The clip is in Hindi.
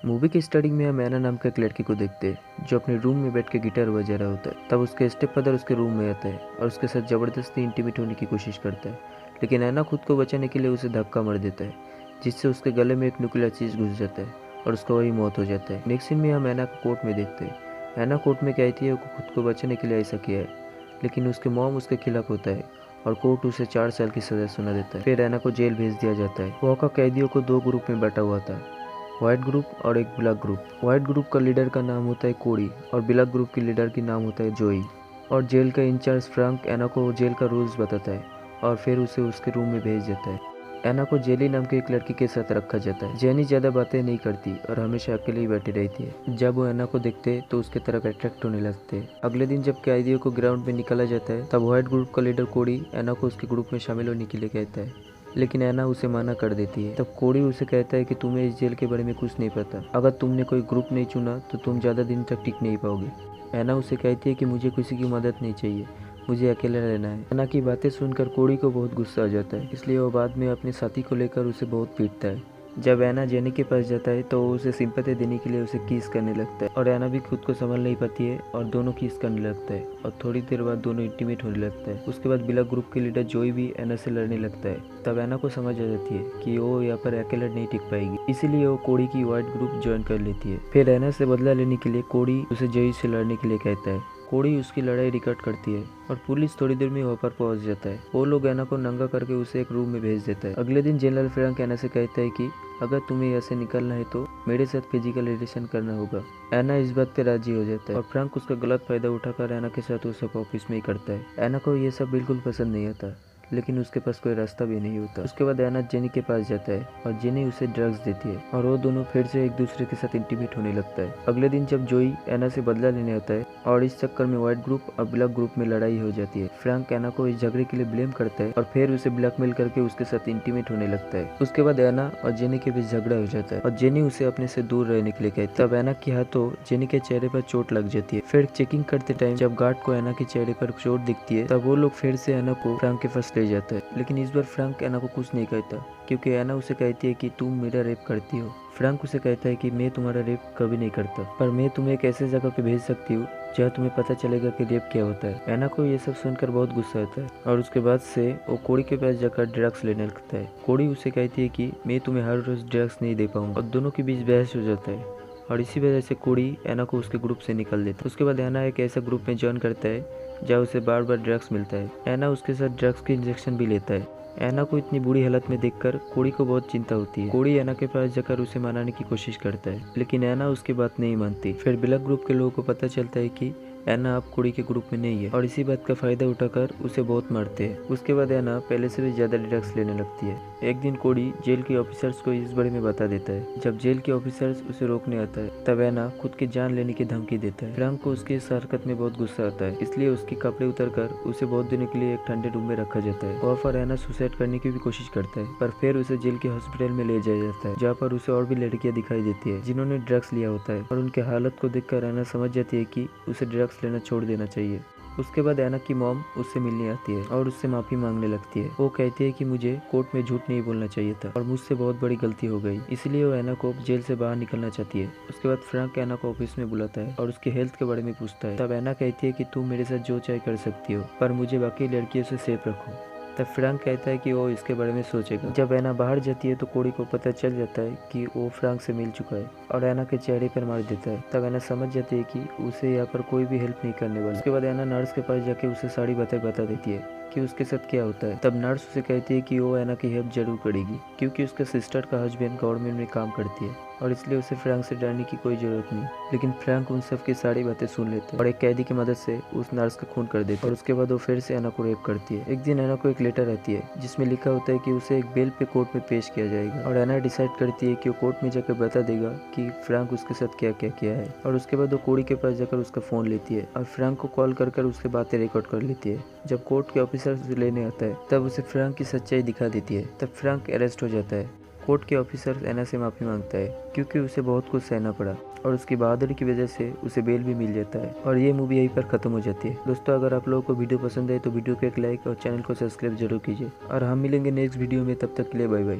मूवी के स्टार्टिंग में हम ऐना नाम के एक लड़की को देखते हैं जो अपने रूम में बैठ के गिटार बजा रहा होता है। तब उसके स्टेप फादर उसके रूम में आता है और उसके साथ ज़बरदस्ती इंटीमेट होने की कोशिश करता है, लेकिन ऐना खुद को बचाने के लिए उसे धक्का मार देता है, जिससे उसके गले में एक नुकीला चीज़ घुस जाता है और उसका वही मौत हो जाता है। नेक्स्ट सीन में हम ऐना को कोर्ट में देखते हैं। ऐना कोर्ट में कहती है वो खुद को बचाने के लिए ऐसा किया है, लेकिन उसके मॉम उसके खिलाफ होता है और कोर्ट उसे 4 साल की सज़ा सुना देता है। फिर ऐना को जेल भेज दिया जाता है। वहाँ का कैदियों को 2 ग्रुप में बांटा हुआ था, व्हाइट ग्रुप और एक ब्लैक ग्रुप। व्हाइट ग्रुप का लीडर का नाम होता है कोडी और ब्लैक ग्रुप की लीडर की नाम होता है जोई। और जेल का इंचार्ज फ्रैंक ऐना को जेल का रूल्स बताता है और फिर उसे उसके रूम में भेज देता है। ऐना को जेली नाम की एक लड़की के साथ रखा जाता है। जेनी ज़्यादा बातें नहीं करती और हमेशा अकेले ही बैठी रहती है। जब वो ऐना को देखते तो उसके तरफ अट्रैक्ट होने लगते हैं। अगले दिन जब कैदियों को ग्राउंड में निकाला जाता है तब व्हाइट ग्रुप का लीडर कोडी ऐना को उसके ग्रुप में शामिल होने के लिए कहता है, लेकिन ऐना उसे मना कर देती है। तब कोडी उसे कहता है कि तुम्हें इस जेल के बारे में कुछ नहीं पता। अगर तुमने कोई ग्रुप नहीं चुना तो तुम ज़्यादा दिन तक टिक नहीं पाओगे। ऐना उसे कहती है कि मुझे किसी की मदद नहीं चाहिए, मुझे अकेला रहना है। ऐना की बातें सुनकर कोडी को बहुत गुस्सा आ जाता है, इसलिए वो बाद में अपने साथी को लेकर उसे बहुत पीटता है। जब ऐना जेनी के पास जाता है तो वो उसे सिंपैथी देने के लिए उसे किस करने लगता है और ऐना भी खुद को संभाल नहीं पाती है और दोनों किस करने लगता है और थोड़ी देर बाद दोनों इंटीमेट होने लगता है। उसके बाद ब्लैक ग्रुप के लीडर जोई भी ऐना से लड़ने लगता है। तब ऐना को समझ आ जाती है कि वो यहाँ पर अकेला नहीं टिक पाएगी, इसीलिए वो कोडी की व्हाइट ग्रुप ज्वाइन कर लेती है। फिर ऐना से बदला लेने के लिए कोडी उसे जोई से लड़ने के लिए कहता है। कोडी उसकी लड़ाई रिकॉर्ड करती है और पुलिस थोड़ी देर में वहाँ पर पहुंच जाता है। वो लोग ऐना को नंगा करके उसे एक रूम में भेज देता है। अगले दिन जनरल फ्रैंक ऐना से कहता है कि अगर तुम्हें यहाँ से निकलना है तो मेरे साथ फिजिकल रिलेशन करना होगा। ऐना इस बात पे राजी हो जाता है और फ्रैंक उसका गलत फायदा उठाकर ऐना के साथ वो सब ऑफिस में ही करता है। ऐना को ये सब बिल्कुल पसंद नहीं आता, लेकिन उसके पास कोई रास्ता भी नहीं होता। उसके बाद ऐना जेनी के पास जाता है और जेनी उसे ड्रग्स देती है और वो दोनों फिर से एक दूसरे के साथ इंटीमेट होने लगता है। अगले दिन जब जोई ऐना से बदला लेने आता है और इस चक्कर में व्हाइट ग्रुप और ब्लैक ग्रुप में लड़ाई हो जाती है। फ्रैंक ऐना को इस झगड़े के लिए ब्लेम करता है और फिर उसे ब्लैकमेल करके उसके साथ इंटीमेट होने लगता है। उसके बाद ऐना और जेनी के बीच झगड़ा हो जाता है और जेनी उसे अपने से दूर रहने के लिए कहती है। तब ऐना के हाथों जेनी के चेहरे पर चोट लग जाती है। फिर चेकिंग करते टाइम जब गार्ड को ऐना के चेहरे पर चोट दिखती है तब वो लोग फिर से ऐना को फ्रैंक के पास ले जाता है, लेकिन इस बार फ्रैंक ऐना को कुछ नहीं कहता क्योंकि ऐना उसे कहती है कि तुम मेरा रेप करती हो। फ्रैंक उसे कहता है कि मैं तुम्हारा रेप कभी नहीं करता, पर मैं तुम्हें एक ऐसे जगह पे भेज सकती हूँ जहाँ तुम्हें पता चलेगा कि रेप क्या होता है। ऐना को ये सब सुनकर बहुत गुस्सा आता है और उसके बाद से वो कोडी के पास जाकर ड्रग्स लेने लगता है। कोडी उसे कहती है कि मैं तुम्हें हर रोज ड्रग्स नहीं दे पाऊंगा और दोनों के बीच बहस हो जाता है और इसी वजह से कोडी ऐना को उसके ग्रुप से निकल देता है। उसके बाद ऐना एक ऐसा ग्रुप में ज्वाइन करता है जहाँ उसे बार बार ड्रग्स मिलता है। ऐना उसके साथ ड्रग्स के इंजेक्शन भी लेता है। ऐना को इतनी बुरी हालत में देखकर कोडी को बहुत चिंता होती है। कोडी ऐना के पास जाकर उसे मनाने की कोशिश करता है, लेकिन ऐना उसकी बात नहीं मानती। फिर ब्लैक ग्रुप के लोगों को पता चलता है कि ऐना अब कोडी के ग्रुप में नहीं है और इसी बात का फायदा उठाकर उसे बहुत मारते हैं। उसके बाद ऐना पहले से भी ज्यादा ड्रग्स लेने लगती है। एक दिन कोडी जेल के ऑफिसर्स को इस बारे में बता देता है। जब जेल के ऑफिसर्स उसे रोकने आता है तब ऐना खुद की जान लेने की धमकी देता है। फ्रैंक को उसकी इस हरकत में बहुत गुस्सा आता है, इसलिए उसके कपड़े उतारकर उसे बहुत दिनों के लिए एक ठंडे रूम में रखा जाता है। वहाँ पर ऐना सुसाइड करने की भी कोशिश करता है, पर फिर उसे जेल के हॉस्पिटल में ले जाया जाता है जहाँ पर उसे और भी लड़कियां दिखाई देती है जिन्होंने ड्रग्स लिया होता है और उनके हालत को देखकर ऐना समझ जाती है कि उसे ड्रग्स लेना छोड़ देना चाहिए। उसके बाद ऐना की मॉम उससे मिलने आती है और उससे माफी मांगने लगती है। वो कहती है कि मुझे कोर्ट में झूठ नहीं बोलना चाहिए था और मुझसे बहुत बड़ी गलती हो गई, इसलिए वो ऐना को जेल से बाहर निकलना चाहती है। उसके बाद फ्रैंक ऐना को ऑफिस में बुलाता है और उसकी हेल्थ के बारे में पूछता है। तब ऐना कहती है कि तुम मेरे साथ जो चाहे कर सकती हो, पर मुझे बाकी लड़कियों से सेफ रखो। तब फ्रैंक कहता है कि वो इसके बारे में सोचेगा। जब ऐना बाहर जाती है तो कोडी को पता चल जाता है कि वो फ्रैंक से मिल चुका है और ऐना के चेहरे पर मार देता है। तब ऐना समझ जाती है कि उसे यहाँ पर कोई भी हेल्प नहीं करने वाला। उसके बाद ऐना नर्स के पास जाके उसे सारी बातें बता देती है कि उसके साथ क्या होता है। तब नर्स उसे कहती है कि वो ऐना की हेल्प जरूर करेगी क्योंकि उसके सिस्टर का हस्बैंड गवर्नमेंट में काम करती है और इसलिए उसे फ्रैंक से डरने की कोई जरूरत नहीं। लेकिन फ्रैंक उन सब की सारी बातें सुन लेता है और एक कैदी की मदद से उस नर्स का खून कर देता है और उसके बाद वो फिर से ऐना को रेप करती है। एक दिन ऐना को एक लेटर आती है जिसमें लिखा होता है कि उसे एक बेल पे कोर्ट में पेश किया जाएगा और ऐना डिसाइड करती है कि वो कोर्ट में जाकर बता देगा कि फ्रैंक उसके साथ क्या क्या किया है। और उसके बाद वो कोडी के पास जाकर उसका फोन लेती है और फ्रैंक को कॉल कर उससे बातें रिकॉर्ड कर लेती है। जब कोर्ट के ऑफिसर उसे लेने आता है तब उसे फ्रैंक की सच्चाई दिखा देती है। तब फ्रैंक अरेस्ट हो जाता है। कोर्ट के ऑफिसर ऐना से माफी मांगता है क्योंकि उसे बहुत कुछ सहना पड़ा और उसकी बहादुरी की वजह से उसे बेल भी मिल जाता है और ये मूवी यहीं पर खत्म हो जाती है। दोस्तों, अगर आप लोगों को वीडियो पसंद है तो वीडियो को एक लाइक और चैनल को सब्सक्राइब जरूर कीजिए और हम मिलेंगे नेक्स्ट वीडियो में। तब तक के लिए बाय बाय।